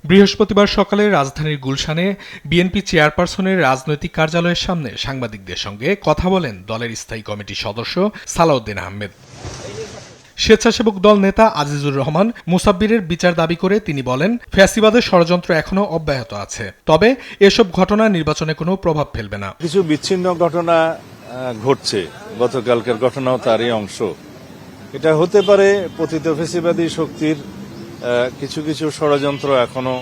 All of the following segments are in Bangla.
বৃহস্পতিবার সকালে রাজধানীর গুলশানে বিএনপি চেয়ারপারসনের রাজনৈতিক কার্যালয়ের সামনে সাংবাদিকদের সঙ্গে কথা বলেন দলের স্থায়ী কমিটির সদস্য সালাউদ্দিন আহমেদ। স্বেচ্ছাসেবক দল নেতা আজিজুর রহমান মুসাব্বিরের বিচার দাবি করে তিনি বলেন, ফ্যাসিবাদের ষড়যন্ত্র এখনো অব্যাহত আছে, তবে এসব ঘটনা নির্বাচনে কোনো প্রভাব ফেলবে না। কিছু বিচ্ছিন্ন ঘটনা ঘটছে, গতকালকের ঘটনাও তারই অংশ। এটা হতে পারে পতিত ফ্যাসিবাদী শক্তির কিছু কিছু ষড়যন্ত্র এখনো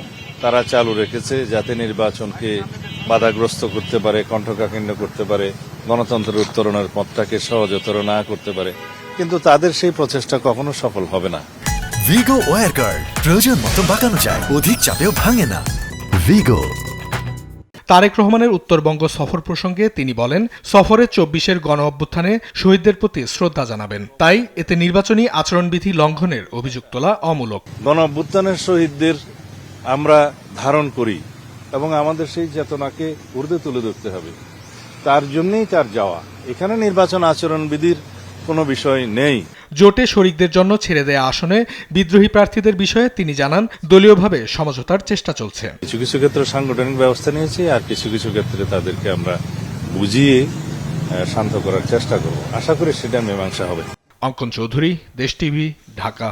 তারা চালু রেখেছে, যাতে নির্বাচনকে বাধাগ্রস্ত করতে পারে, কণ্ঠকাঠিন্য করতে পারে, গণতন্ত্রের উত্তরণের পথটাকে সহজতর না করতে পারে। কিন্তু তাদের সেই প্রচেষ্টা কখনো সফল হবে না। ভিগো ওয়্যার গার্ড প্রয়োজন মতো বাঁকানো যায়, অধিক চাপেও ভাঙে না। ভিগো। তারেক রহমানের উত্তরবঙ্গ সফর প্রসঙ্গে তিনি বলেন, সফরে ২৪-এর গণ অভ্যুত্থানে শহীদদের প্রতি শ্রদ্ধা জানাবেন, তাই এতে নির্বাচনী আচরণবিধি লঙ্ঘনের অভিযোগ তোলা অমূলক। গণ অভ্যুত্থানের শহীদদের আমরা ধারণ করি এবং আমাদের সেই চেতনাকে ঊর্ধ্বে তুলে ধরতে হবে। তার জন্যই তার যাওয়া। এখানে নির্বাচন আচরণবিধির কোনো বিষয় নেই। জোটে শরিকদের জন্য ছেড়ে দেয়া আসনে বিদ্রোহী প্রার্থীদের বিষয়ে তিনি জানান, দলীয়ভাবে সমঝোতার চেষ্টা চলছে। কিছু কিছু ক্ষেত্রে সাংগঠনিক ব্যবস্থা নিয়েছি, আর কিছু কিছু ক্ষেত্রে তাদেরকে আমরা বুঝিয়ে শান্ত করার চেষ্টা করব। আশা করি সেটা মীমাংসা হবে। অঙ্কন চৌধুরী, দেশ টিভি, ঢাকা।